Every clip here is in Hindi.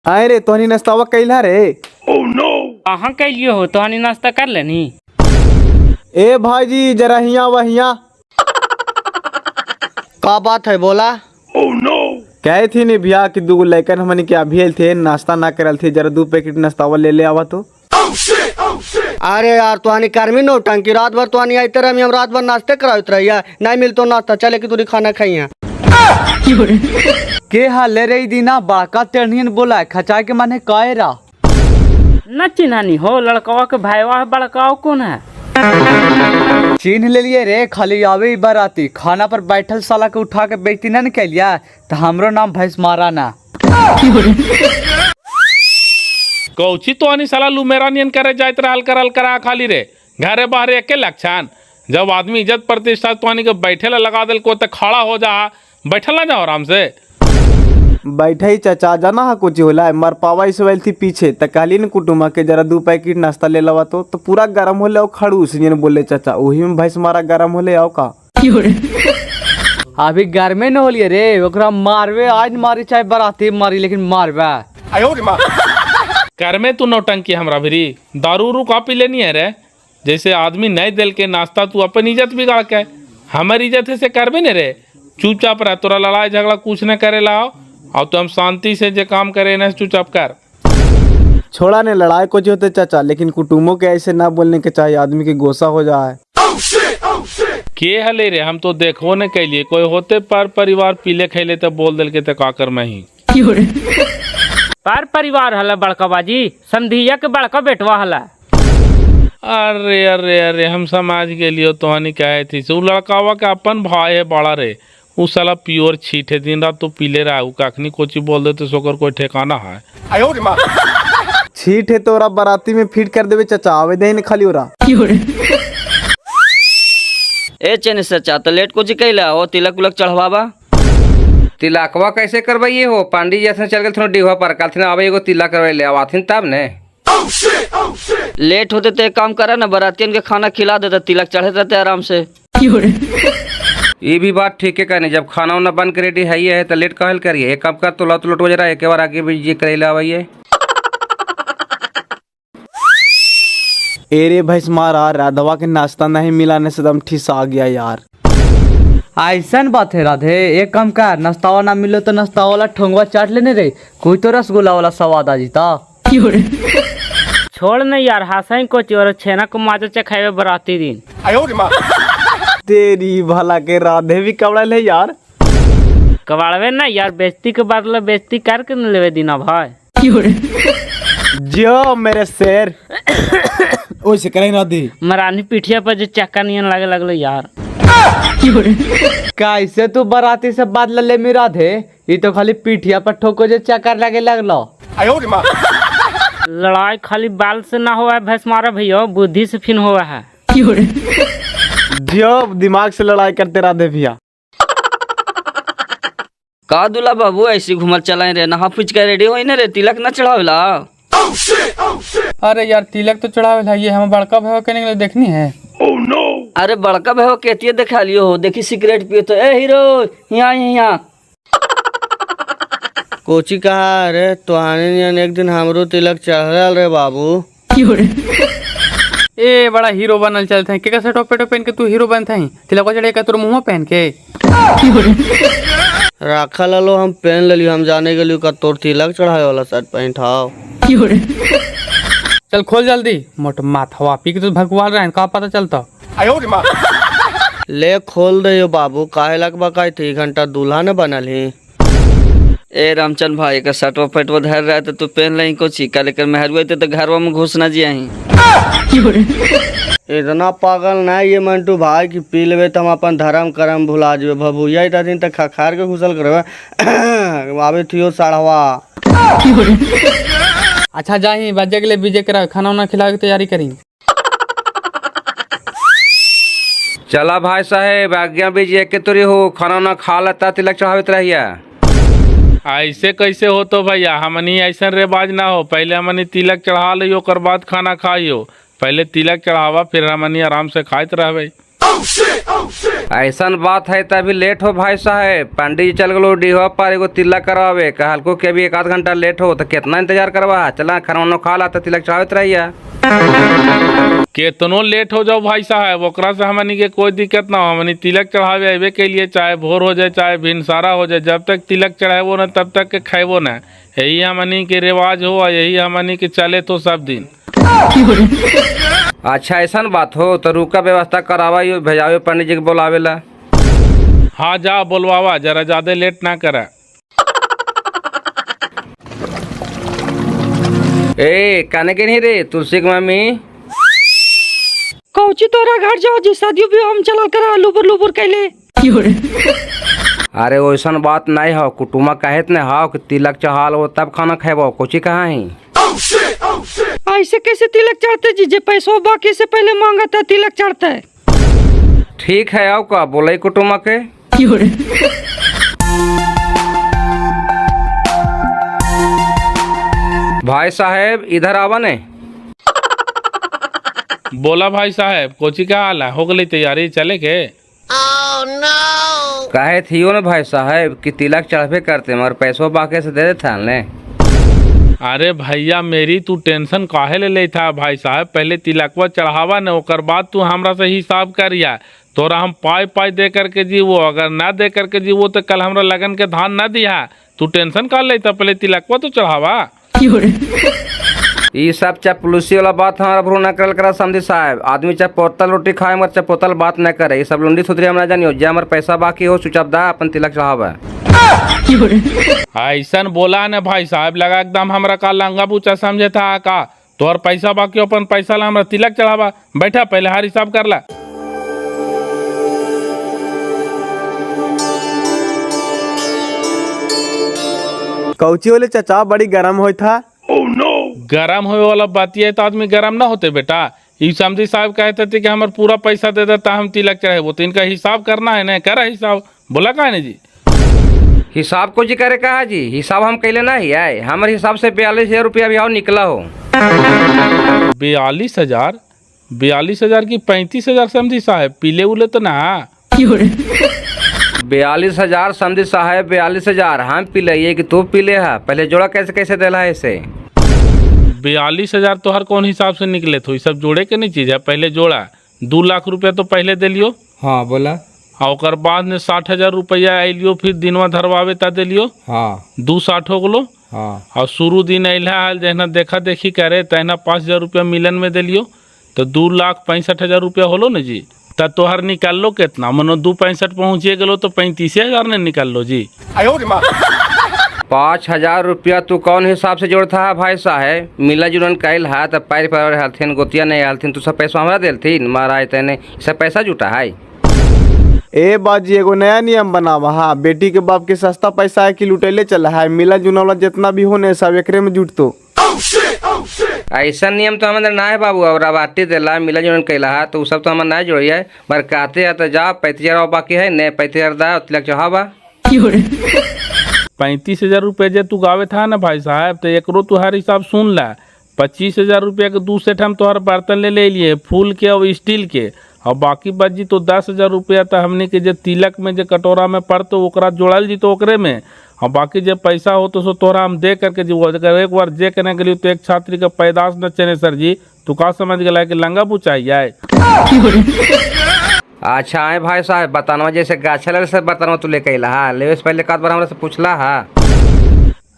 आए रे तोहनी नाश्तावा कैला रे? Oh no. कहाँ कैलियो हो? तोहनी नाश्ता कर लेनी? ए भाईजी जरा हिया वहिया। का बात है बोला? Oh no. कहे थी नहीं भैया कि दो लड़कन हमने क्या भी थे नाश्ता ना करल थे, जरा 2 पैकेट नाश्तावा ले आवा तो। अरे यार तुहानी कर्मी नौटंकी, रात भर तुहानी आते रही, हम रात भर नाश्ते कराते रहिए, नहीं मिल तो नाश्ता चले कि तुरी खाना खाई है। के हाल रे दीना बाका टेढ़ियन बोला खचा के माने कायरा न चिन्हानी हो लड़कवा के भाईवा बड़काओ कौन है? चिन्ह ले लिए रे, खाली आवे बाराती खाना पर बैठल साला के उठा के बेइज्जती न कैलिया तो हमरो नाम भैंस मारा ना। कौची तो आनी साला लुमेरा नियन करे जाइत रहल करल करा खाली रे घरे बाहरे एके लक्षण। जब आदमी इज्जत प्रतिष्ठा तो आनी के बैठे ला लगा दिल को तो खड़ा हो जा, बैठल ना जाओ आराम से। बैठे ही चाचा जाना हा कुछ होला मर पावा इस वेल थी पीछे त कालीन कुटुमा के जरा 2 पैकेट नाश्ता ले लवा तो पूरा गरम होले और खड़ूस नियन बोले चाचा वही में भैंस मारा गरम होले आओ का। अभी गर्मे न होलिए रे, ओकरा मारवे आज मारी चाहे बाराती मारी लेकिन मारवा। कर में तू नौटंकी हमरा भरी दारू रू का पी लेनी है रे? जैसे आदमी नहीं दिल के नाश्ता तू अपन इज्जत बिगाड़ के हमारी इज्जत से करबे न रे। चुपचाप रह, तोरा लड़ाई झगड़ा कुछ न करे लाओ और तो हम शांति से जो काम करे ना चुपचाप कर। छोड़ा ने लड़ाई कुछ होते चाचा, लेकिन कुटुम्बों के ऐसे ना बोलने के चाहिए, आदमी के गोसा हो जाए। के हले रे हम तो देखो न कैलिए कोई होते पर परिवार पीले खैले तो बोल दिल के तो का कर मैं ही पर परिवार हला बड़का बाजी समधिया के बड़का बेटवा हला। अरे अरे अरे हम समाज के लिए तो हानि कहे थी उ लड़कावा का अपन भाई है बड़ा रे, उ साला प्योर छीट है, दिन रात तो पीले रहा उ काखनी कोची बोल दे तो सोकर कोई ठिकाना है। छीट है तोरा बाराती में फिट कर देवे चाचा, आवे दे न खाली ओरा। ए चेन चाचा तो लेट कुछ कैला हो तिलक उलक चढ़वाबा? तिलकवा कैसे करवाइए हो? पांडी जैसे चल गए थोड़ा डिवा पर कल थे आवे एगो तिलक करवाई ले आवाथिन तब ने। लेट होते तो एक काम करा ना बरातियन के खाना खिला देता, तिलक चढ़े रहते आराम से। ये भी बात ठीक है कहने, जब खाना वाना बन के रेडी है तो लेट कहल करिए। एक काम कर तो लौट लौट जरा एक बार आगे भी करे ले आवाइए। एरे भैंस मारा राधवा के नाश्ता नहीं मिलाने से दम ठिस आ गया यार। ऐसन बात है राधे, एक काम कर नाश्तावा ना मिलो तो नाश्ता वाला ठोंगवा चाट लेने रे, कोई तो रसगुल्ला वाला स्वाद आ जीता। छोड़ नहीं यार हासा कोची और छेना को माजा चखावे बराती दिन। तेरी भला के राधे भी कबड़ल है यार। कबाड़वे ना यार, बेइज्जती के बदला बेइज्जती करके न लेवे दीना भाई। जो मेरे शेर ओइसे करे ना दी मरानी पीठिया पर जो चक्का नियन लागे लगलो यार। कैसे तू बाराती से बात ले मेरा राधे, ये तो खाली पीठिया पर ठोको जो चक्कर लगे लगलो। लड़ाई खाली बाल से ना हुआ है भैंस मारा भैया, बुद्धि से फिन हुआ है। जो दिमाग से लड़ाई करते राधे भैया। का दूल्हा बाबू ऐसी घूमल चलाए रे, नहा पूछ के रेडी होई न रे, तिलक न चढ़ावेला? अरे यार तिलक तो चढ़ावेला, ये हम बड़का भाई कहने के लिए देखनी है। अरे बड़का भाई केतिया दिखा लियो हो, देखी सिगरेट पियो तो ए हीरो यहाँ यहाँ। कोची कहा रे तुहानी एक दिन हमरो तिलक चढ़ल रे बाबू। ए बड़ा हीरो बनल चलते हैं, के टोपे टोपे पहन के तू हीरो बनता है, तिलक चढ़े का तोर मुँह पहन के रखल लो हम पहन लियो, हम जाने के लिए का तोर तिलक चढ़ाए वाला शर्ट पहन ठाओ। चल खोल जल्दी, मोट माथवा पी के तो भगवान रहे का पता चलता। ले खोल दे बाबू, काहे लग बकाई थी घंटा दूल्हा न बनल ही। ए रामचंद भाई का शर्टवा पैटवा धर रहा है तो तू पहन लही कोची का, लेकर मेहरुआ तो घरवा में घुस न जिया। इतना पागल ना ये मंटू भाई कि पी लेवे तो हम अपन धर्म करम भुला जेबे, भभुया दिन तक खखार के घुसल करवे आवे थियो साढ़वा। अच्छा जाही बजे के लिए बीजे करा, खाना वाना खिला के तैयारी करी। चला भाई साहेब आज्ञा बीजिए के तोरी हो, खाना वाना खा लेता तिलक चढ़ावत रहिया। ऐसे कैसे हो तो भैया, हमनी ऐसा रेवाज ना हो, पहले हमनी तिलक चढ़ा लियो ओकर बाद खाना खाइयो, पहले तिलक चढ़ावा फिर हमनी आराम से खाइत रहबे। ऐसा बात है तभी लेट हो भाई साहब। पंडित जी चल गलो डीहो पर एगो तिलक करवावे, कहलको के भी 1 आध घंटा लेट हो तो कितना इंतजार करवा, चला खाना खा ला तो तिलक चढ़ावत रहिया। केतनो लेट हो जाओ भाई साहब, ओकरा से हमनी के कोई दिक्कत ना हो। हमनी तिलक चढ़ावे अबे के लिए, चाहे भोर हो जाए चाहे भिनसारा हो जाए, जब तक तिलक चढ़ाबो ना तब तक के खाएबो ना। यही हमनी के रिवाज हो और यही हमनी के चले तो सब दिन। अच्छा ऐसा बात हो तो रुका व्यवस्था करावा, भेजावे पंडित जी के बोलावेला। हाँ जा बोलवावा, जरा ज्यादा लेट ना करा। ए काने के नहीं रे तुलसी की मम्मी, कौची तोरा घर जाओ जी, शादियों भी हम चलल करा लुबुर लुबुर कैले। अरे वैसा बात नहीं हो, कुटुमा कहे न हो कि तिलक चढ़ाल हो तब खाना खेबो, कोची कहाँ है? ऐसे कैसे तिलक चढ़ते जी, जे पैसों बाकी से पहले मांगता तिलक चढ़ता है। ठीक है आओ का बोले कुटुमा के। भाई साहेब इधर आवा ने। बोला भाई साहब, कोची का हाल है? हो गई तैयारी चले के? कहे थियो न भाई साहब कि तिलक चढ़ावे करते मगर पैसों बाकी से दे देता ने। अरे भैया मेरी तू टेंशन काहे ले था भाई साहब, पहले तिलकवा चढ़ावा न, ओकर बाद तू हमरा से हिसाब करिया। तोरा हम पाई पाई दे करके जीवो, अगर ना दे करके जीवो तो कल हमरा लगन के धान ना दिया। तू टेंशन का लेता, पहले तिलकवा तो चढ़ावा। ये सब चापलूसी वाला बात हमारा भरू न करल करा समझी साहब। आदमी चाहे पोतल रोटी खाए मगर चाहे पोतल बात न करे, ये सब लुंडी सुधरी हम ना जानियो। जे हमारे पैसा बाकी हो चुपचाप दा अपन तिलक चढ़ावा। ऐसा बोला न भाई साहब, लगा एकदम हमरा का लंगा बूचा समझे था का। तोहर पैसा बाकी अपन पैसा ला हमरा तिलक चढ़ावा। बैठा पहले हर हिसाब कर ला। कौची होले चाचा, बड़ी गरम होई था। गरम होए वाला बातिया तो आदमी गरम ना होते बेटा। ई समझी साहब कहते थे कि हमारे पूरा पैसा दे देता हम तिलक चढ़ाबो, तो इनका हिसाब करना है ना, करा हिसाब। बोला का जी हिसाब को जी करे कहा जी, हिसाब हम कैले नहीं आए। हमारे हिसाब से 42,000 रुपया भी आओ निकला हो। 42,000? 42,000 की 35,000 समझी साहब, पीले उले तो ना। 42,000 समझी साहब, 42,000 हम पी ले कि तू पी ले है। पहले जोड़ा कैसे कैसे देला है इसे? 42,000 तो हर कौन हिसाब से निकले तो सब जोड़े के नहीं चीज है। पहले जोड़ा 2 लाख रुपया तो पहले दे लियो। हाँ बोला। और ओकर बाद में 60,000 रुपया आइलियो, फिर दिनवा धरवावे ता दे लियो। हाँ 260 हो गलो। हाँ और शुरू दिन अला हाल जहना देखा देखी करे तहना 5,000 रुपया मिलन में दे लियो, तो 2,65,000 रुपया होलो न जी। तब तोहर निकाल लो कितना, मनो 265 पहुँचे गलो तो 35,000 ने निकाल लो जी। 5,000 रुपया तू कौन हिसाब से जोड़ता है भाई साहब? मिला जुलन कैल है तो पैर पर हलथिन गोतिया नहीं हलथिन, तू सब पैसा हमरा देलथिन महाराज तेने सब पैसा जुटा है। ए बाजी एगो नया नियम बनावा। हाँ, बेटी के बाप के सस्ता पैसा है कि लुटेले चला है, मिला जुना वाला जितना भी होने सब एकरे में जुटतो। ऐसा नियम तो हमारे ना है बाबू। और बाटी देला मिला जुलन कैला है तो सब तो हमारे ना जोड़ी है। मगर कहते हैं तो जा 35,000 बाकी है ने 35,000 दा तिलक चढ़ावा। 35,000 रुपये जे तू गावे था ना भाई साहब, तो एकरो तुहार हिसाब सुन ला। 25,000 रुपया के 2 सेट हम तोहर बर्तन ले लिए, फूल के और स्टील के। और बाकी बच जी तो 10,000 रुपया तो हमने के जे तिलक में जे कटोरा में पड़तो ओकरा जोड़ल जी तो ओकरे में। और बाकी जे पैसा हो तो सो तोहरा हम दे करके जी। अगर एक बार जे करने गली तो एक छात्री का पैदाश न चने सर जी, तू का समझ गया कि लंगा बुचाई। अच्छा आए भाई साहब बताना जैसे गाछल से बर्तनवा तू लेके अला हा, लेवे से पहले एक बार हमरा से पूछला हा?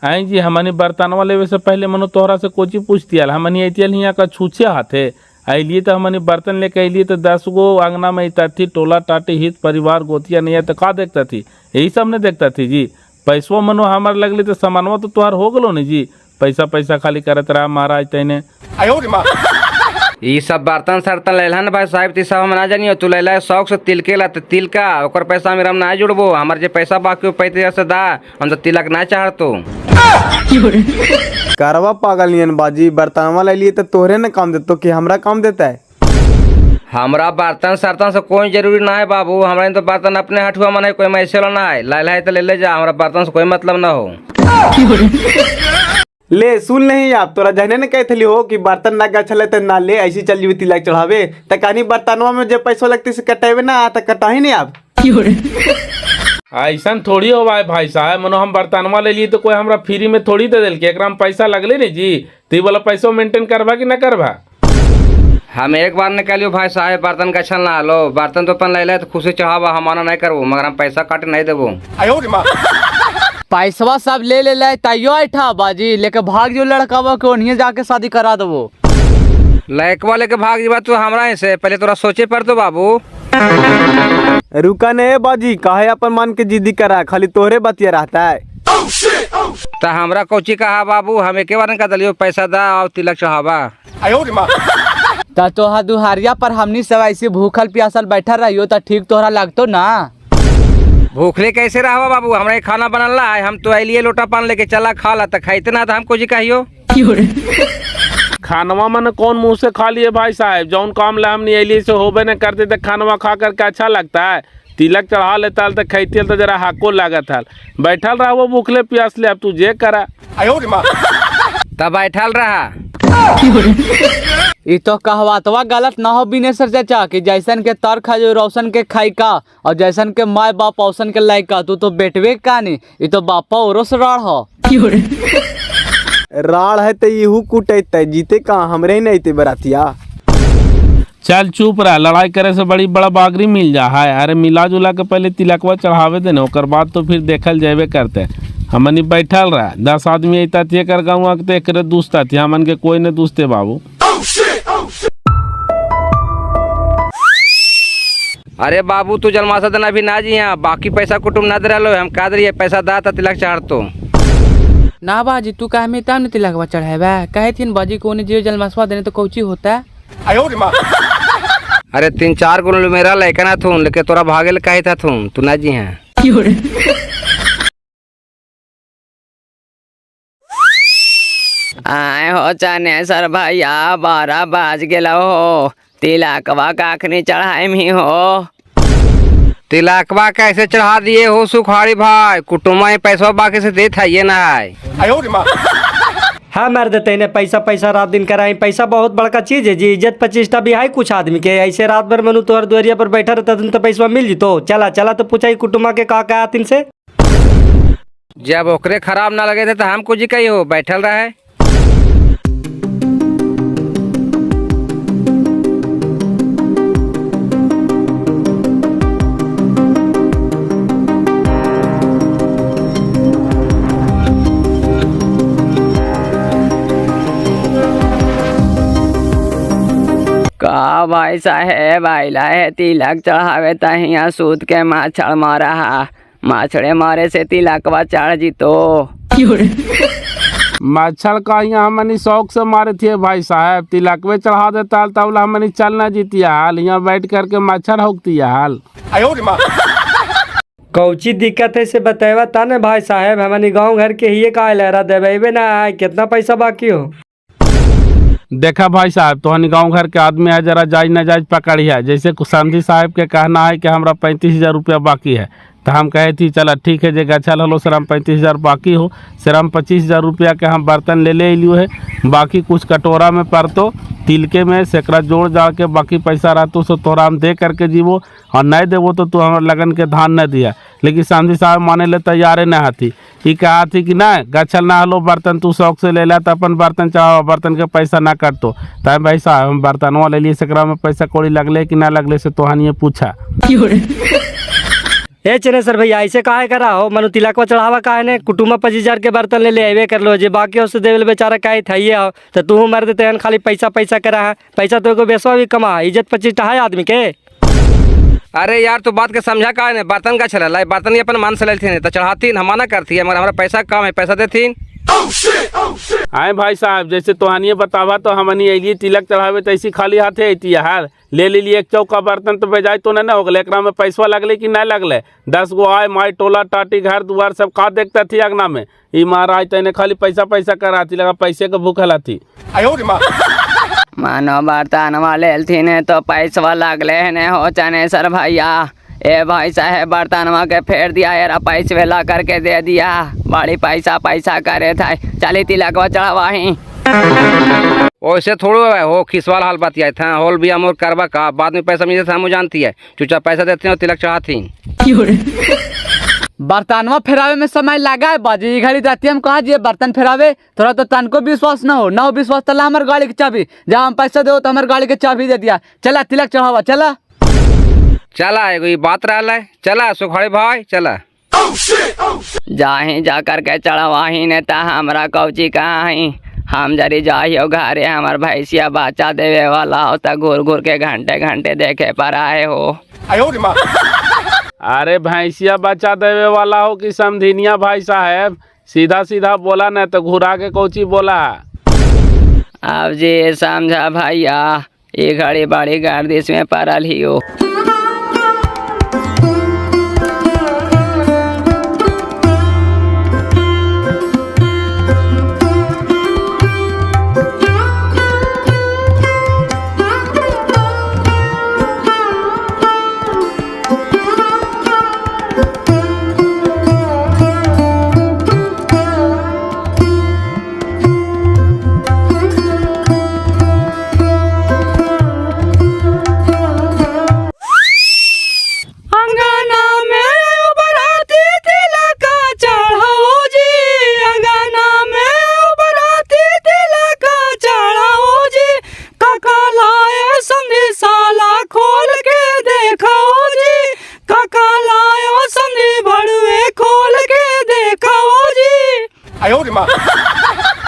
आई जी हमनी बर्तनवा लेवे से पहले मनो तोहरा से कोची पूछती है। हमनी अतियल हियाँ का छूछे हाथे अलिए तो हमनी बर्तन लेके अलिए तो 10 गो अंगना में इता थी, टोला टाटी हित परिवार गोतिया नहीं है तो का देखता थी, यही सब ने देखता थी जी। पैसवा मनो हमारे लगली तो सामानवा तो तोहार हो गलो नहीं जी। पैसा पैसा खाली करत रहा महाराज तेने। ये सब बर्तन सर्तन लेला ना भाई साहब, ती सब हम ना जानियो। तू लेला शौक से तिल के ला तो तिल का ओकर पैसा मेरा हम ना जुड़बो। हमारे जो पैसा बाकी हो 35,000 से दा, हम तो तिलक ना चाहतो। करवा पागल नियन बाजी, बर्तनवा ले लिए तो तोहरे न काम देतो कि हमरा काम देता है। हमरा बर्तन सर्तन से कोई जरूरी ना है बाबू। हमारे तो बर्तन अपने हटुआ मन है, कोई मैसे ना है। लाइला है तो ले ले जा, हमारा बर्तन से कोई मतलब ना हो। ले सुन नहीं आप तोरा जहने ने कहते हो कि बर्तन ना गछले तो ना ले ऐसी चल जीवी तिलक चढ़ावे त कहानी बर्तनवा में जब पैसा लगती से कटेबे ना तो कटाही नहीं आप। ऐसा थोड़ी हो भाई साहब, मनो हम बर्तनवा ले लिए तो कोई हमरा फ्री में थोड़ी दे दिल के, एकरा में पैसा लगले नहीं जी, तो ये वाला पैसा मेंटेन करवा कि ना करवा। हम एक बार निकालियो भाई साहब बर्तन का छल ना लो, बर्तन तो अपन ले तो खुशी चढ़ावा, हमारा नहीं करबो, मगर हम पैसा काट नहीं देबो। पैसवा सब ले तैयो ऐठा बाजी लेके भाग जो लड़कावा के ओनिए जाके शादी करा देबो। लड़कवा लेके भाग जीवा तू हमरा से, पहले तोरा सोचे पर तो बाबू। रुका ने बाजी काहे अपन मन के जिद्दी करा, खाली तोहरे बतिया रहता है। तो हमरा कोची कहा बाबू, हम एक बार का दलियो पैसा दा और तिलक चढ़ावा। ता तोहा दुहारिया पर हमनी सब ऐसे भूखल प्यासल बैठा रहियो तो ठीक तोहरा लगतो ना। भूखले कैसे रहा बाबू, हमरा ये खाना बनल ला है, हम तो आइलिए लोटा पान लेके चला खा ला, तो खाइते ना तो हमको जी कहियो। खानवा मन कौन मुंह से खा लिए भाई साहब, जौन काम ला हमने एलिए से होबे न करते तो खानवा खा करके अच्छा लगता है। तिलक चढ़ा लेता तो खैती तो जरा हाको लागत हल, बैठल रहा वो भूखले प्यास ले, अब तू जे करा। तब बैठल रहा। ये तो कहवातवा गलत ना हो बिनेसर चाचा कि जैसन के तर खा जो रोशन के खाई का, और जैसन के माय बाप औसन के लायका, तू तो बेटवे का नहीं, ये तो बापा ओरोस राड़ हो। राड़ है तो यहू कुटते जीते कहाँ हमरे ही नहीं थे बरातिया। चल चुप रहा, लड़ाई करे से बड़ी बड़ा बागरी मिल जा है। अरे मिला जुला के पहले तिलकवा चढ़ावे दे ना, ओकर बाद तो फिर देखल जाबे करते। हमनी बैठल रहा 10 आदमी अता थे कर गाँव के एक दूसता थे, हमन के कोई न दूसते बाबू। अरे बाबू तू जन्मासा देना भी ना जी, यहाँ बाकी पैसा कुटुम ना दे रहा, हम का दे पैसा दा था तिलक चढ़ तो ना बाजी तू कहे में तब न तिलकवा चढ़ावा, कहे थी बाजी को जियो जलमासवा देने तो कौची होता। अरे 3-4 गुण मेरा लैका ना थून, लेके तोरा भागे ले कही था थून, तू ना जी हैं। आए हो चाने सर भैया 12 बाज गेलो हो, तिलकवा काखनी चढ़ाए ही हो। तिलकवा कैसे चढ़ा दिए हो सुखाड़ी भाई, कुटुम्बा पैसा बाकी से दे था ये ना है। हाँ मार देते हैं पैसा रात दिन कराई, पैसा बहुत बड़का चीज है जी, इज्जत प्रतिष्ठा भी है कुछ आदमी के, ऐसे रात भर मनु तोहर दुआरिया पर बैठा रहता तो पैसा मिल जीतो। चला तो पूछा कुटुम्बा के का आतिन से, जब ओकरे खराब ना लगे थे तो हमको जी कही हो बैठल रहा है। का भाई साहेब आइला है तिलक चढ़ावे तहिया सूद के माछड़ मारा, माछड़े मारे से तिलकवा चढ़ जीतो। मच्छर का यहाँ हमनी शौक से मारे थे भाई साहब, तिलकवे चढ़ा देता तब हमनी चल न जीती हाल, यहाँ बैठ करके मच्छर होती हाल। कौची दिक्कत है से बतावा ता ने भाई साहब, हमारे गांव घर के ही का लहरा देवे ना, कितना पैसा बाकी हो। देखा भाई साहब तो गांव घर के आदमी है, जरा जायज नाजायज पकड़ी है, जैसे संधि साहब के कहना है कि हमरा 35,000 रुपया बाकी है, तो हम कहे थी चला ठीक है जे गछल हलो सर हम 35,000 बाकी हो, सर हम 25,000 रुपया के हम बर्तन ले लियो है, बाकी कुछ कटोरा में पड़तो तिलके में सेकरा जोड़ जाड़ के बाकी पैसा रहतो सो तोरा हम दे करके जीवो, और नहीं देवो तो तू हमारे लगन के धान न दिया। लेकिन संधि साहब माने ले तैयारे न हथी, ई कहा थी कि ना गछल ना हलो बर्तन तू शौक से ले ला तो अपन बर्तन चाहो, बर्तन के पैसा ना कटतो। तब भाई साहब हम बर्तनवा ले लिए, सेकरा में पैसा कौड़ी लगले कि ना लगले से तोहन ये पूछा। ए चने सर भैया ऐसे काहे करा हो, मनु तिलकवा चढ़ावा काहे ने, कुटुम्बा 25,000 के बर्तन ले अबे कर लो, जे बाकी हो से देवल बेचारा काहे थाइए हो, तो तू मर देते हैं खाली पैसा करा है, पैसा तो को बेसवा भी कमा, इज्जत प्रतिष्ठा है आदमी के। अरे यार तो बात के समझा का है, बर्तन का चला बर्तन ये अपन मान से लेती तो चढ़ाती हम मना करती है, मगर हमारा पैसा कम है, पैसा देती। आए भाई साहब जैसे तोहानिए बतावा तो हमनी अलिए तिलक चढ़ावे तो ऐसी खाली हाथे अती यार, ले लिए एक चौका बर्तन तो बेजाय तो ना हो गए, एकरा में पैसा लगले कि ना लगले, 10 गो आए माई टोला टाटी घर दुआर सब का देखता थी अगना में, ई महाराज तेने खाली पैसा कराती लगा, पैसे के भूखल थी। मानो बर्तन वाले थी ने तो पैसा लगले ने हो चने सर भैया, ए भाई साहब बर्तनवा के फेर दिया यार, पैसे ला करके दे दिया, बड़ी पैसा पैसा करे था, चली तिलकवा चढ़वाही। वैसे थोड़ो है हो खिसवाल हाल बात था होल भी अमोर करवा का बाद में पैसा मिले था हम जानती है, चुपचाप पैसा देते हैं और तिलक चढ़ाती। बर्तनवा फेरावे में समय लगा है बाजी, ई घड़ी जाती हम कहा जी बर्तन फेरावे, थोड़ा तो तन को विश्वास ना हो विश्वास तला हमारे गाड़ी की चाबी, जब हम पैसा दो तो हमारे गाड़ी की चाबी दे दिया, चला तिलक चढ़ावा चला। चला एगो ये बात रहा है, चला सुखाड़े भाई चला। जाही जा करके चढ़वाही ने ता हमरा कौची कहाँ ही, हम जरी जाइयो घरे हमार भैंसिया बच्चा देवे वाला हो, तो घूर घूर के घंटे घंटे देखे पर आए हो। अरे भैंसिया बच्चा देवे वाला हो कि समधिनिया भाई साहब, सीधा सीधा बोला न तो घुरा के कोची बोला। अब जी समझा भैया, ये घड़ी बड़ी गर्दिश में पड़ल ही हो।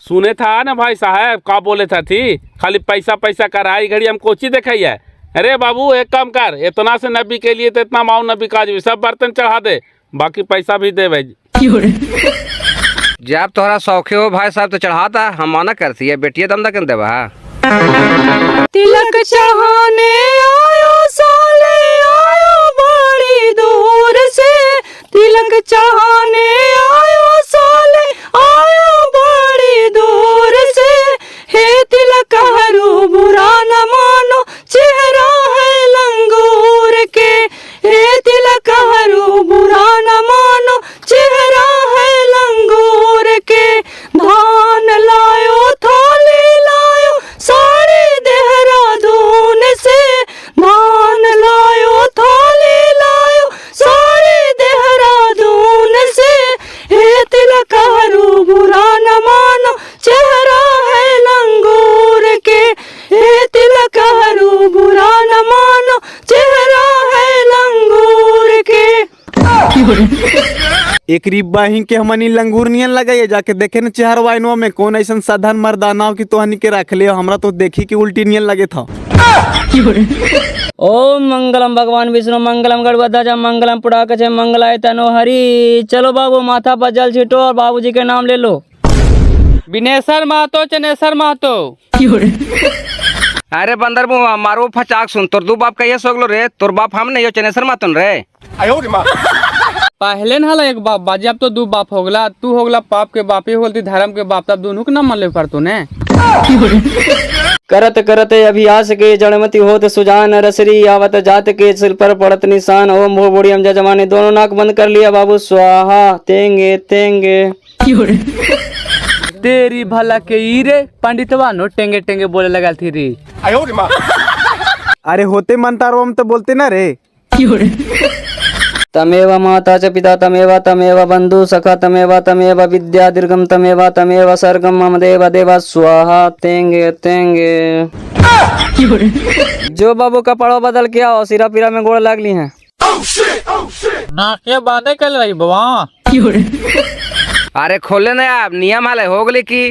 सुने था ना भाई साहब का बोले था थी, खाली पैसा पैसा कर आई घड़ी हम कोची देखी है। अरे बाबू एक काम कर, इतना से नबी के लिए तो इतना माऊ नबी का सब बर्तन चढ़ा दे, बाकी पैसा भी दे भाई। जब तोहरा शौखे हो भाई साहब तो चढ़ाता, हम मना करती है बेटिया दम दे देवा। तिलक चढ़ाने आयो साले आयो बड़ी दूर से, तिलक चढ़ाने आयो साले आयो बड़ी दूर से, हे तिलक हरू बुरा न मानो चेहरा है लंगूर के, हे तिलक हरू बुरा न मानो चेहरा है लंगूर के, धान लायो थाली लायो साड़ी देहरादून से, धान लायो थाली लायो साड़ी देहरादून से, हे तिलक हरू बुरा न मानो चेहरा है लंगूर के, हे तिलक हरू बुरा न मानो चेहरा है लंगूर के। एक रिब्बाही के हमनी लंगूर नियन लगाइए, जाके देखे न चेहर वाइनवा में कौन ऐसा साधन मर्दाना हो कि तोहनी के रख ले, हमरा तो देखी कि उल्टी नियन लगे था। ओम मंगलम भगवान विष्णु मंगलम गणपति मंगलम पुड़ाक मंगलाय तनो हरि। चलो बाबू माथा पर जल छिटो और बाबूजी के नाम ले लो। बिनेश्वर महतो चनेश्वर महतो। अरे बंदर मुआ मारो फचाक सुन, तोर दू बाप कहिए सोगलो रे, तोर बाप हम नहीं हो चनेश्वर मातुन रे। पहले न एक बाप बाजी, अब तो दो बाप हो गला, तू हो गला पाप के बाप ही होती धर्म के बाप, तब दोनों के नाम मान ले कर तूने। करत करत अभियास के जड़मती होत सुजान रसरी, आवत जात के सिर पर पड़त निशान, ओम भो बोड़ियम जजमाने, दोनों नाक बंद कर लिया बाबू स्वाहा, तेंगे तेंगे। तेरी भला के ईरे पंडितवा नो टेंगे टेंगे बोले लगा थी री। अरे होते मंतारो हम तो बोलते ना रे। तमेव माता च पिता तमेव बंधु सखा तमेव विद्या दीर्घम तमेव सर्गम मम देव देवा स्वाहा, तेंगे तेंगे। जो बाबू कपड़ो बदल के आओ, सिरा पीरा में गोड़ लागली हैं। नाके बांधे कल रही बाबा। अरे खोले ना आप, नियम हाले हो गली की।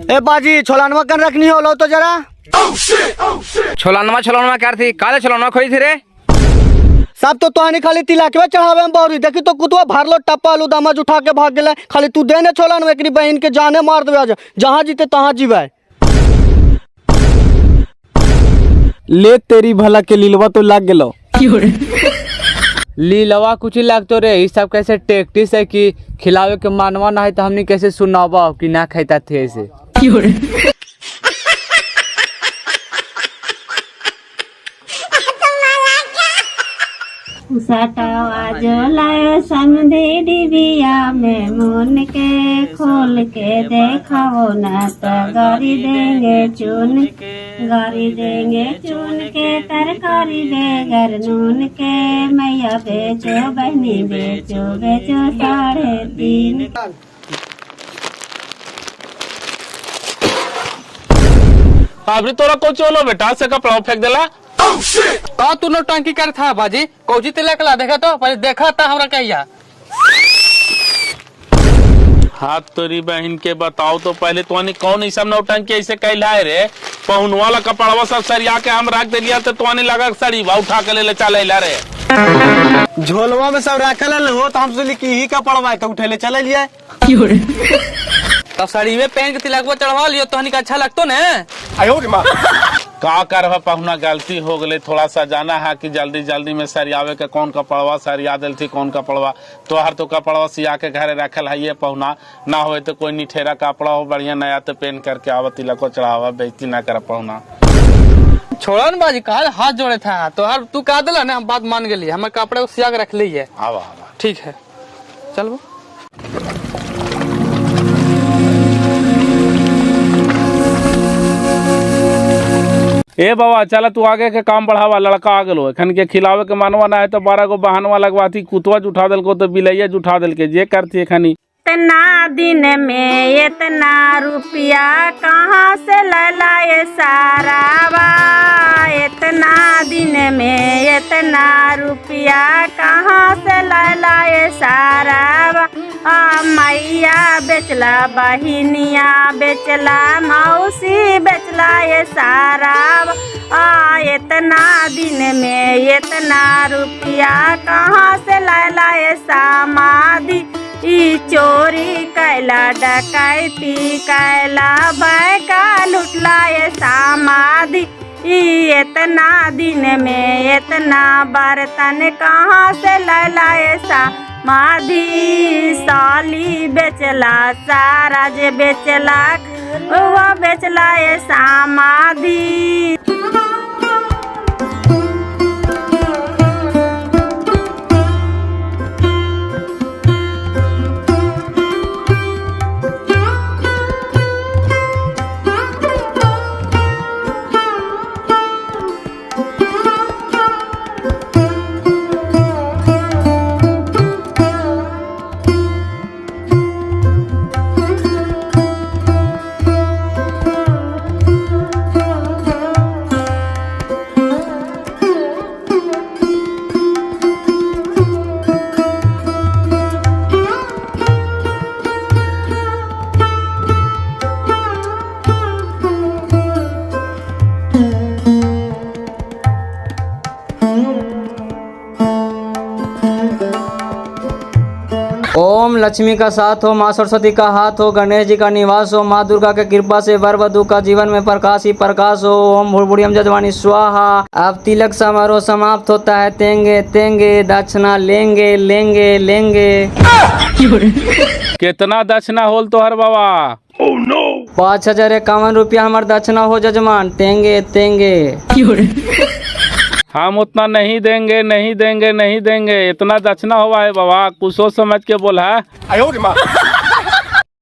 ए बाजी छोलानवा कर रखनी हो लो तो जरा। छोलानवा कर थी, काले छोलानवा खोई थी रे। सब तो तोहनी खाली तिलक में चढ़ावे में बौरी, देखी तो कुतवा भारलो टप्पा आलू दामाज उठा के भाग गेले, खाली तू देने छोलानवा एकरी बहन के जाने मार देवे, जहाँ जीते तहाँ जीवे। ले तेरी भला के लीलवा तो लाग गेलो। लीलवा कुछ लगतो रे, इस सब कैसे टेक्टिस है कि खिलावे के मानवा ना है तो हमने कैसे सुनावा कि ना खाता थे ऐसे। सटावा जो लायो समधी डिबिया में मुन के खोल के देखाओ ना तो गारी देंगे चुन के तरकारी बेगर नून के मैया बेचो बहनी बेचो 3.5। अभी तोरा को चलो बेटा से कपड़ा फेंक देला। का तू नौटंकी कर था बाजी कौची तिलक ला देखा तो पहले देखा था हमरा कहिया। हाथ तोरी बहन के बताओ तो पहले तो कौन ई सब नौटंकी ऐसे कैला है रे। पहुनवा वाला कपड़वा सब सरिया के हम रख दिलिया तो लगा सड़ी उठा के ले चल रे। झोलवा में सब रखल हो तो हम सोचली कि ही कपड़वा तो उठे ले चल लिया। तब साड़ी में पहन के तिलकवा चढ़वा लियो तो हनिक अच्छा लगतो ने। का कर पहुना गलती हो गई थोड़ा सा जाना है कि जल्दी जल्दी में सरियावे के कौन कपड़वा सरिया दिल थी कौन कपड़वा तोहर तो कपड़वा सिया के घरे रखल है ये पहुना ना हो तो कोई निठेरा कपड़ा हो बढ़िया नया तो पहन करके आवा तिलक को चढ़ावा बेइज्जती ना कर पहुना। छोड़ा न बाजी कहा हाथ जोड़े था तो हर तू कह दिला ना हम बात मान गई हमें कपड़े को सिया के रख ली है। आवा ठीक है चल वो ए बाबा चला तू आगे के काम बढ़ावा लड़का आ गलो एखन के खिलावे के मानवा ना है तो 12 गो बहनवा लगवाती कुतवा जुठा दिल को तो बिलैया जुठा दिल के जे करती एखनी। इतना दिन में इतना रुपया कहाँ से लैला ये सारा बा। इतना दिन में इतना रुपया कहाँ से लैला ये सारा बा। मैया बेचला बहिनिया बेचला मौसी बेचला ये सारा बा। इतना दिन में इतना रुपया कहाँ से लैला ये समाधि ई चोरी कैला डकैती कैला बैका लुटला ये समाधि ई इतना दिन में इतना बर्तन कहाँ से लैला ये समाधि। साली बेचला सारा जे बेचला वो बेचला ये समाधि। ओम लक्ष्मी का साथ हो, माँ सरस्वती का हाथ हो, गणेश जी का निवास हो, माँ दुर्गा के कृपा से वर वधू का जीवन में प्रकाश ही प्रकाश हो। ओम भुड़भुड़ियम जजवानी स्वाहा। अब तिलक समारोह समाप्त होता है। तेंगे तेंगे दक्षिणा लेंगे लेंगे लेंगे। कितना दक्षिणा होल तोहर बाबा? 5,051 रुपया हमार दक्षिणा हो जजमान। तेंगे तेंगे। हम उतना नहीं देंगे नहीं देंगे नहीं देंगे। इतना दक्षिणा हुआ है बाबा कुछ सोच समझ के बोला है।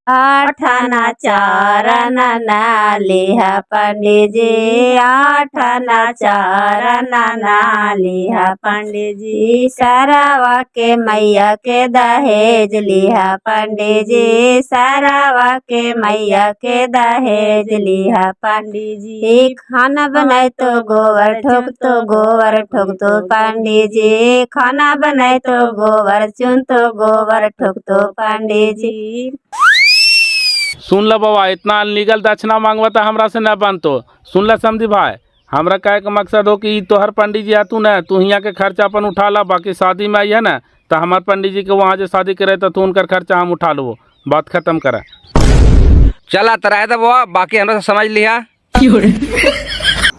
8 आना 4 आना ना लिहा पंडित जी। 8 आना 4 आना ना लिहा पंडित जी। सारावा के मैया के दहेज लिहा पंडित जी। सारावा के मैया के दहेज लिहा पंडित जी। खाना बनाए तो गोबर ठोक तो पंडित जी। खाना बनाए तो गोबर चुन तो गोबर ठोक तो पंडित जी। सुन ल बाबा इतना अनलीगल दक्षिणा मांगवा हमरा से न बनतो। सुन ल समझी भाई हमरा कहे का मकसद हो कि तोहर पंडित जी है तू न तू यहाँ के खर्चा अपन उठा ला। बाकी शादी में आई है ना तो हमार पंडित जी के वहाँ जो शादी करे तो उनकर खर्चा हम उठा लो। बात खत्म करे चला तराए दबो बाकी हमरा से समझ लिया।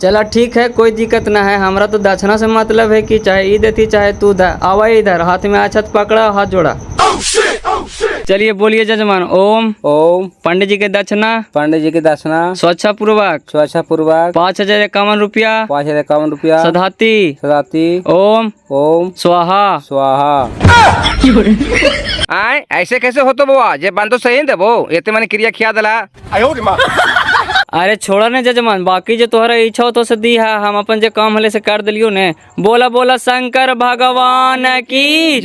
चला ठीक है कोई दिक्कत ना है। हमरा तो दक्षिणा से मतलब है कि चाहे ई देती चाहे तू आवा इधर हाथ में अक्षत पकड़ा हाथ जोड़ा। चलिए बोलिए जजमान। ओम ओम पंडित जी के दक्षिणा पंडित जी की दक्षिणा स्वच्छा पूर्वक 5,051 रुपया 5,051 रुपया सधाती सदाती ओम ओम स्वाहा। आय ऐसे कैसे हो तो बुआ जे बन तो सही देबो एते माने क्रिया खिया दला। अरे छोड़ा ने जजमान, बाकी जो तोहरा इच्छा हो तो से दी है, हम अपन जो काम हले से कर दिलियो ने। बोला बोला शंकर भगवान की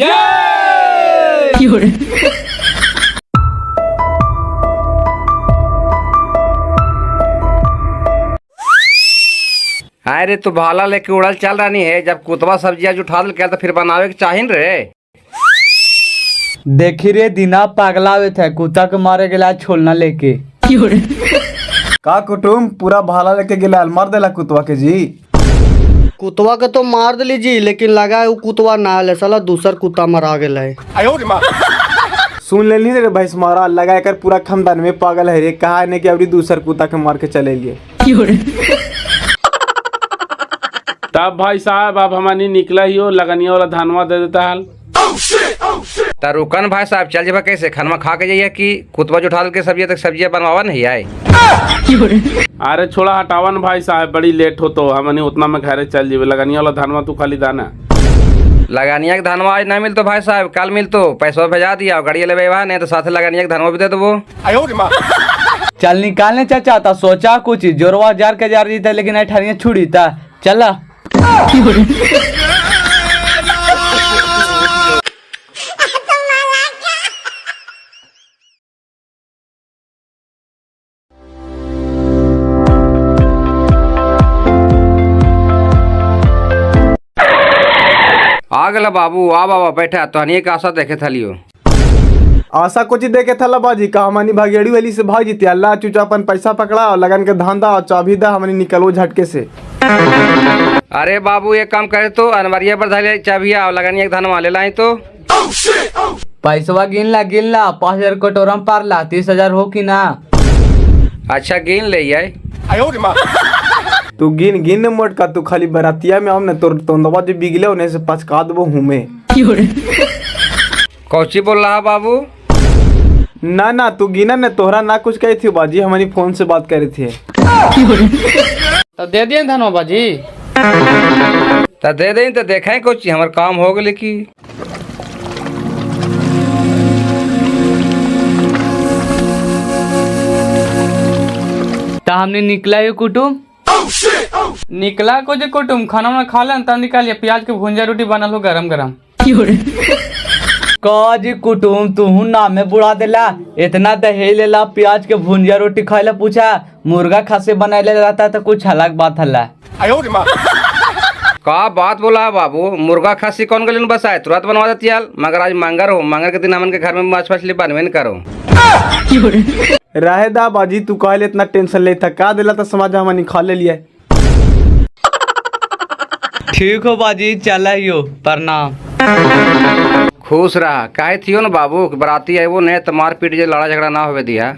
अरे तू भाला लेके उड़ल चल रही है, जब कुतवा सब्जियां उठा दल तो फिर बनावे के चाहिए रे। देखी रे दिना पागलावे थे कुत्ता के मारे गेला छोलना लेके। का कुटुम पूरा भाला लेके गेला मार देला कुतवा के जी। कुतवा के तो मार दिली जी, लेकिन लगा है वो कुतवा ना है, साला दूसर कुत्ता मरा गेला है। सुन लेनी रे भैंस मारा लगा कर पूरा खानदान में पागल है रे। कहा ने कि अभी दूसर कुत्ता के मार के चले लिए। तब भाई साहब अब हमारी निकला ही हो लगनिया वाला धानवा दे देता हाल। तो रुकन भाई साहब चल जेबा कैसे खानमा खा के जाइए कि कुतवा उठा के सब्जियां तक सब्जियां बनवावा नहीं आए। अरे छोड़ा हटावन भाई साहब, बड़ी लेट हो तो हमने उतना में घरे चल जेबे। लगनिया वाला धानवा तू खाली दाना लगानिया के धानवा आज नहीं मिल तो भाई साहब कल मिल तो पैसा भेजा दिया गाड़ी ले नहीं तो साथ लगानिया के धानवा भी दे दो। चल निकालने चाचा था सोचा कुछ जोरवा जार के जार जीता लेकिन अठारियां छुड़ी था चला। आ गला बाबू आ बाबा बैठा तो हनिए का आशा देखे थलियो। आशा कुछ देखे था बाजी का हमारी भागेड़ी वाली से भाग जीती। अल्लाह चूचा अपन पैसा पकड़ा और लगन के धांधा और चाबी दा हमारी निकलो झटके से। अरे बाबू एक काम करे तो अनवरिया पर धले चाबिया और लगानिया के धानवा ले लाई तो। पैसवा गिन ला 5,000 कटोरा में पार ला 30,000 हो कि ना। अच्छा गिन ले आए। तू गिन गिन मोट का तू खाली बरातिया में आम न तोर तोंदवा जो बिगले होने से पचका दबो हूँ मैं। कौची बोल रहा बाबू? ना ना तू गिना न तोहरा ना कुछ कही थी बाजी, हमारी फोन से बात कर रही थी। तो दे दिए धनवा बाजी। तो दे दें तो देखें कुछ हमार काम हो गए की। तो हमने निकला है कुटुम निकला को जो कुटुम खाना वाना खा लें तब निकालिए प्याज के भुंजा रोटी बना लो गरम गरम। काजी कुटुम तू नामे बुढ़ा देला इतना दहे लेला प्याज के भुंजिया रोटी खाइला पूछा मुर्गा खासे बनाए रहता तो कुछ अलग बात हल्ला। का बात बोला बाबू? मुर्गा खासी कौन गलिन बसाए तुरंत बनवा देती यार, मगर आज मंगर हो, मंगर के दिन हमन के घर में माछ मछली बनवे न करो। रहे दा बाजी तू कहले इतना टेंशन ले थका दिला तो समाज हमनी खा ले लिया। ठीक हो बाजी चला यो प्रणाम। खुश रहा काहे थियो न बाबू बराती है वो ने तो मार पीट जे लड़ा झगड़ा ना होवे दिया।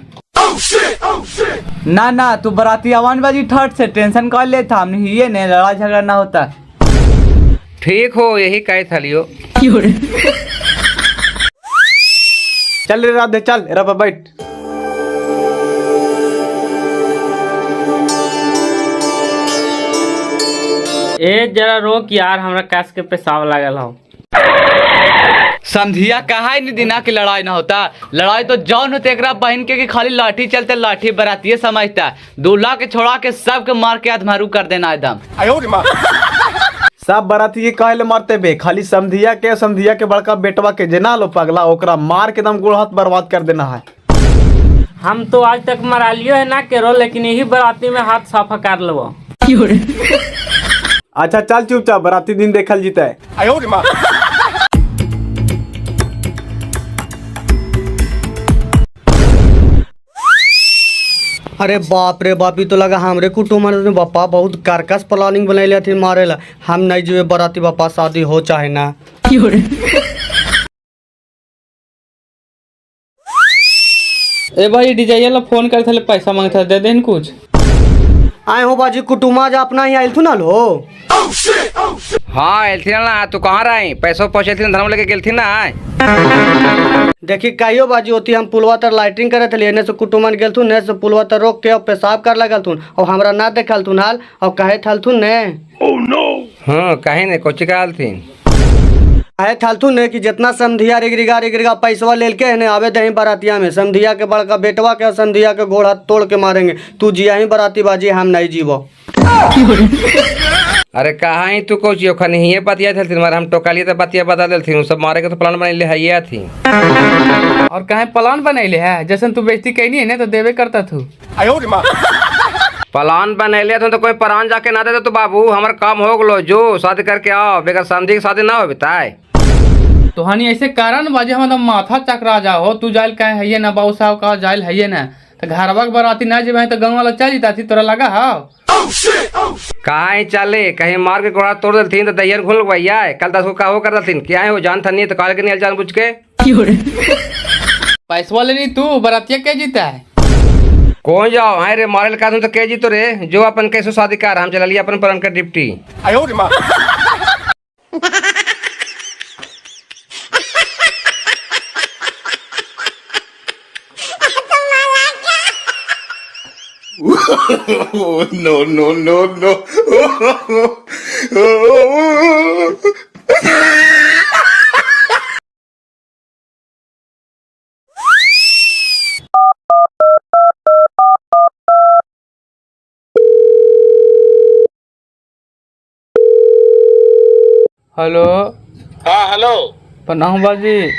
ना ना तू बराती आवान बाजी ठट से टेंशन कर ले था हमने ये ने लड़ा झगड़ा ना होता। ठीक हो यही कहे था लियो। चल रे राधे चल रबा बैठ। ए जरा रोक यार, हमरा कैस के पेशाब लागल हो। संधिया कहा नहीं दिना की लड़ाई ना होता। लड़ाई तो जौन होते एकरा बहन के खाली लाठी चलते लाठी बरातिये समझता। दूल्हा के छोड़ा के सबके मार के अधमारू कर देना एकदम। सब बराती के कहले मारते बे खाली समधिया के बड़का बेटवा के जना लो पगला ओकरा मार के दम गुड़ हाथ बर्बाद कर देना है। हम तो आज तक मरा लियो है ना केरो, लेकिन यही बराती में हाथ साफा कर लो। अच्छा चल चुपचाप बराती दिन देखल जीता है। अरे बाप रे बाप, तो लगा हमरे कुटुम्ब में बापा बहुत कारकस प्लानिंग बनैले थी मारे ला। हम नहीं जीवे बराती बापा, शादी हो चाहे ना। ए भाई डीजे ला फोन करे थे पैसा मांगे था दे देन कुछ। आए हो बाजी कुटुमा जा अपना ही आयल थू ना लो। हाँ एलथी ना तू कहाँ रही पैसों पहुँचे थी धर्म लेके गेल थी ना। देखी कहियो बाजी होती हम पुलवा तर लाइटिंग करे थे एने से कुटुमन गेल थू ने से पुलवा तर रोक के और पेशाब कर लगल थू और हमरा ना देखल थू हाल और कहे थल थू ने। हाँ कहीं नहीं कोची का हाल थी। कहे थल थू ने कि जितना समधिया रिगरिगा पैसवा लेल के ने आवे दही बरातिया में समधिया के बड़का बेटवा के समधिया के गोड़ हाथ तोड़ के मारेंगे। तू जिया ही बराती बाजी हम नहीं जीवो। अरे कहाँ ही तू कोची ओखन ही बतिया थी तुम्हारा हम टोकाली तो बतिया बता दिल थी सब मारे के तो प्लान बने है थी। और कहे प्लान बनैले है जैसन तू बेइज्जती कैनी है ना तो देवे करता तू। प्लान बनैले तो कोई परान जाके ना दे तो बाबू हमार काम हो गलो जो शादी करके आओ बेगर समझी की शादी ना हो बिताए। तो हनी ऐसे कारण बाजे हम माथा चकरा जाओ तू जाइल कहे है ना बाबू साहब कहा जाइल है ना तो घरवा के बराती ना जेबे तो गाँव वाला चल जीता थी तोरा लगा हाव। कहीं चले कहीं मार के घोड़ा तोड़ देती तो दैयर घुल भैया कल 10 को काहो कर देती क्या है वो जान थनी तो काल के नहीं जान बुझ के पैसवा लेनी तू बरातिया के जीता है। कौन जाओ है रे मारे का तो के जी तो रे जो अपन कैसे शादी कर हम चल लिया अपन परन का डिप्टी। no. हेलो। हाँ हेलो प्रणाम बाजी।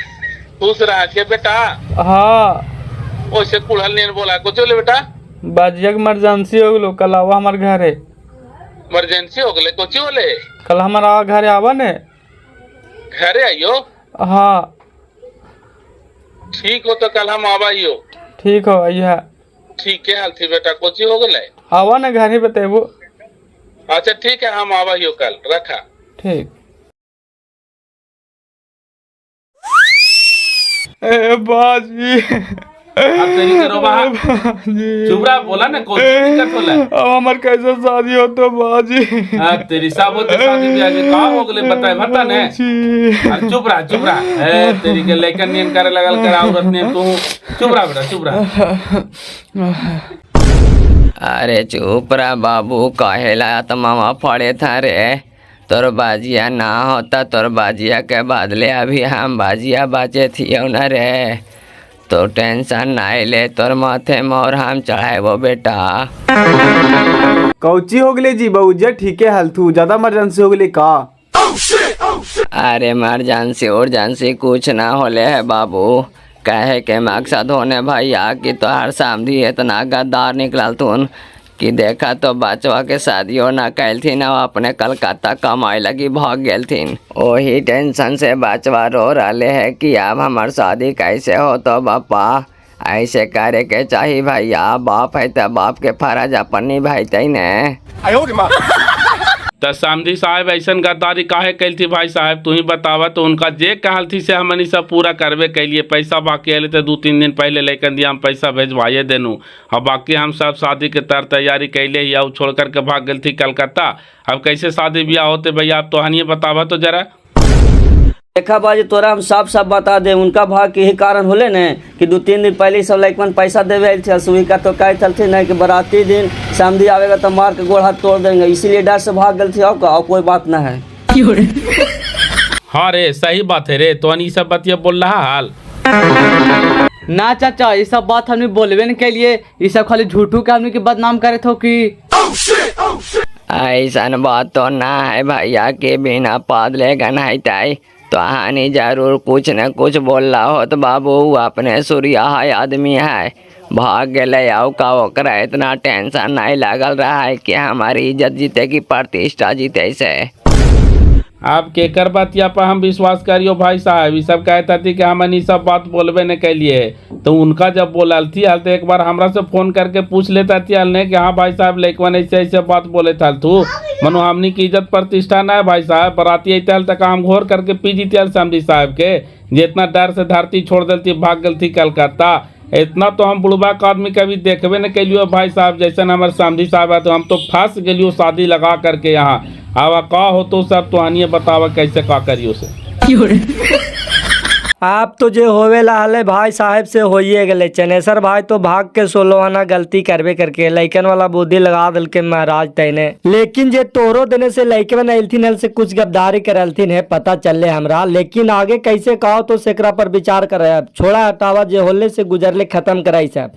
खुश रहा के बेटा। हाँ ओसे कुड़हल नहीं बोला कुछ ले बेटा। बाजिया के इमरजेंसी हो गलो कल आवा हमारे घरे। इमरजेंसी हो गले कुछ बोले कल हमारा घरे आवा ने। घरे आइयो। हाँ ठीक हो तो कल हम आवाइयो। ठीक हो भैया। ठीक है हाल थी बेटा कुछ हो गले। आवा ना घर ही बतेबो। अच्छा ठीक है हम आवाइयो कल रखा। ठीक। ए बाजी अब तेरी करो बाहर चुप रहा बोला ना कोई दिक्कत होला। अब हमार कैसे शादी हो तो बाजी। अब तेरी साहब होते शादी ब्याह के कहाँ हो गले बताए बता ने। चुप रहा ए तेरी के लेकर नियन करे लगल कर औरत ने तू चुप रहा बेटा चुप रहा। अरे चुप रहा बाबू कहेला तो मामा पड़े था रे तोर बाजिया ना होता तोर बाजिया के बदले अभी हम बाजिया बाजे थी न रे तो टेंशन ना ले तोर माथे मोर हम चढ़ाए वो बेटा। कौची हो गले जी बहुजा ठीक है हाल थू ज्यादा इमरजेंसी हो गली का। अरे इमरजेंसी उर्जेंसी कुछ ना होले है बाबू कहे के मकसद होने भैया कि तो हर सामने इतना गद्दार निकलल तुन कि देखा तो बचवा के शादियों ना कैल थी ना अपने कलकत्ता कमाई लगी भाग गेल थी। वही टेंशन से बचवा रो रहे है कि अब हमार शादी कैसे हो तो बापा ऐसे करे के चाहिए भैया बाप है तो बाप के फर्ज अपन निभाते ने। तो सामदी साहब ऐसा गद्दारी काहे कैल थी भाई साहब तू ही बतावा तो उनका जे कहल थी से हमनी सब पूरा करवे कैलिए पैसा बाकी आए तो 2-3 दिन पहले लेकर दिया हम पैसा भेजवाइए देनू और बाकी हम सब शादी के तर तैयारी कैले ही और छोड़ करके भाग गई थी कलकत्ता। अब कैसे शादी ब्याह होते भैया आप तो हनिए बतावा तो जरा। देखा बाजी तोरा हम सब बता दे उनका भाग के ही कारण होले ने कि 2-3 दिन पहले सब लड़कन पैसा देवे आयल थे सुई का तो कहे चलते नहीं कि बराती दिन समधी आवेगा तो मार के गोड़ हाथ तोड़ देंगे इसीलिए डर से भाग गए थे। और कोई बात ना है। हाँ रे सही बात है रे तो सब बतिया बोल रहा हाल ना चाचा ये सब बात हमने बोलवे न के लिए ये सब खाली झूठू के हमने के बदनाम करे थो कि ऐसा बात तो ना है भैया के बिना पादले गनाई तो हानि जरूर कुछ न कुछ बोल रहा हो तो बाबू अपने सूर्या है आदमी है भाग गए आओ का ओकरा इतना टेंशन नहीं लगल रहा है कि हमारी इज्जत जीते की प्रतिष्ठा जीते से। आप केकर बतिया पर हम विश्वास करियो भाई साहब ये सब कहता थी कि हमन सब बात बोलबे न के लिए तो उनका जब बोलल थी तो एक बार हमरा से फोन करके पूछ लेता थी ने कि हाँ भाई साहब लड़कवन ऐसे ऐसे बात बोले था तू मनो हमनी की इज्जत प्रतिष्ठा ना है भाई साहब बराती अल तक हम घोर करके पी जीते समझी साहब के जितना डर से धरती छोड़ देती भाग गई थी कलकत्ता इतना तो हम बुढ़बा का आदमी कभी देखबे न कैलियो भाई साहब, जैसन हमारे सामधी साहब है तो हम तो फंस गेलियो शादी लगा करके यहाँ। आवा का हो तो सब तो आनिए बतावा कैसे का करियो से। आप तो जो होवेला हले भाई साहब से होइए गले। चनेसर भाई तो भाग के सोलोहाना गलती करबे करके लइकन वाला बुद्धि लगा दिल के महाराज तैने। लेकिन जे तोरो देने से लइके में नइलथिन हल से कुछ गद्दारी करलथिन है पता चले हमरा, लेकिन आगे कैसे कहो तो सेकरा पर विचार करे। अब छोड़ा हटावा जे होले से गुजरले खत्म कराई साहब।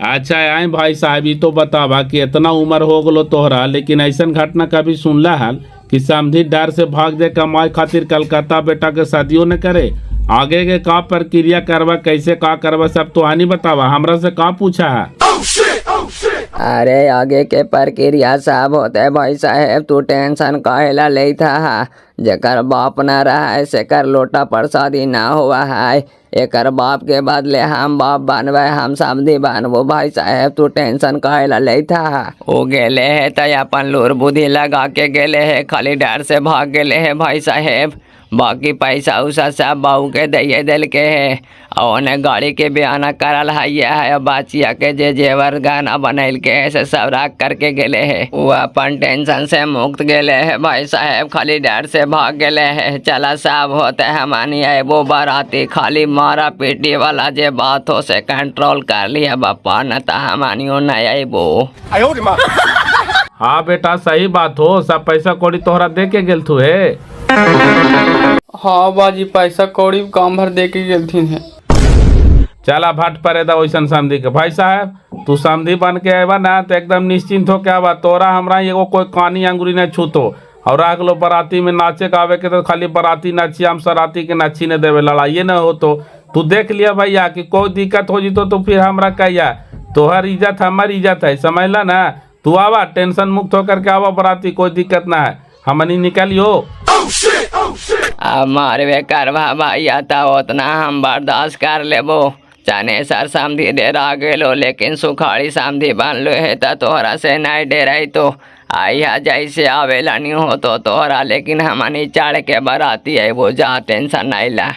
अच्छा आए भाई साहब, ये तो बतावा कि इतना उम्र हो गलो तोहरा, लेकिन ऐसा घटना कभी सुनला हाल कि समधी डर से भाग दे कमाए खातिर कलकत्ता बेटा के शादियों न करे? आगे के का प्रक्रिया करवा, कैसे का करवा, सब तो आनी बतावा। हमरा से का पूछा है? अरे आगे के प्रक्रिया साहब होते भाई साहब, तू टेंशन काहेला ले था। जेकर बाप न रहा है सेकर लोटा प्रसादी ना हुआ है। एकर बाप के बदले हम बाप बनवे, हम समधी बनबो भाई साहब, तू टेंशन काहेला ले था। वो गेले है तो अपन लूर बुद्धि लगा के गेले है, खाली डर से भाग गेले है भाई साहब। बाकी पैसा उसा सब बहू के दिए दिल के है और उन्हें गाड़ी के बयाना करल है, बाचिया के जे जेवर गाना बनैल के ऐसे सब रख करके गेले है। वो अपन टेंशन से मुक्त गेले है भाई साहब, खाली डर से भाग गेले है। चला सब होते हमानी है वो बाराती, खाली मारा पीटी वाला जे बात हो से कंट्रोल कर लिया बापा, न तो हमानियों नहीं आई वो। हाँ बेटा सही बात हो, सब पैसा कौड़ी तोहरा दे के गेल थू है। हाँ बाजी पैसा कौड़ी काम भर दे के गेलथिन है। चला भट परे दा वैसन समधी के। भाई साहब तू समधी बन के आवा ना तो एकदम निश्चिंत हो के आवा, तोरा हमरा एगो कोई कानी अंगुरी न छूतो। और अगलो बराती में नाचे का आवे के तो खाली बराती नाची, हम सराती के नाची न देवे, लड़ाई न हो तो तू देख लिया भैया कि कोई दिक्कत हो जीतो तो फिर हमरा कहिया। तोहर इज्जत हमारी इज्जत है, समझला ना? तू आवा टेंशन मुक्त होकर के आवा बराती, कोई दिक्कत ना है, हमनी निकलियो। अब मारवे करवा भाई आता उतना हम बर्दाश्त कर लेबो। चनेसर समधी डेरा गेलो, लेकिन सुखाड़ी समधी बन लो है तो तोहरा से नहीं डेराई तो आइया जैसे आवेला नहीं हो तो तोहरा, लेकिन हमनी चढ़ के बराती है वो, जा टेंशन नहीं ला।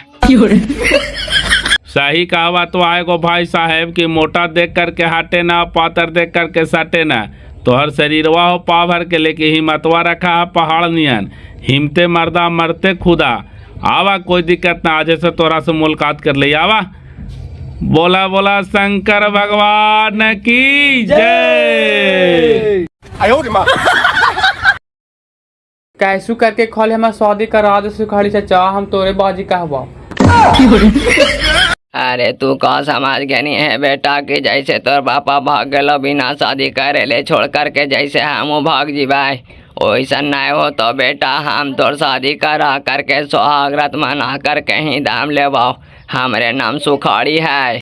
सही कहावा तो आएगो भाई साहब कि मोटा देख करके हटे ना, पातर देख करके सटे ना। तोहर शरीरवा हो पाव भर के, लेके हिम्मतवा रखा है पहाड़ नियन, हिम्मते मर्दा मरते खुदा। आवा कोई दिक्कत ना, आज से तोरा से मुलाकात कर ले। आवा बोला बोला शंकर भगवान की जय। कैसू करके खोले हमारा शादी करा दो सुखाड़ी चाचा, हम तोरे बाजी कहवा। अरे तू का समझ गया नहीं है बेटा कि जैसे तोर पापा भाग गलो बिना शादी करे ले छोड़ करके, जैसे हम भाग जीवाए वैसा नहीं हो तो बेटा हम तोर शादी करा करके सुहागरात मना कर कहीं दाम ले, हमरे नाम सुखाड़ी है।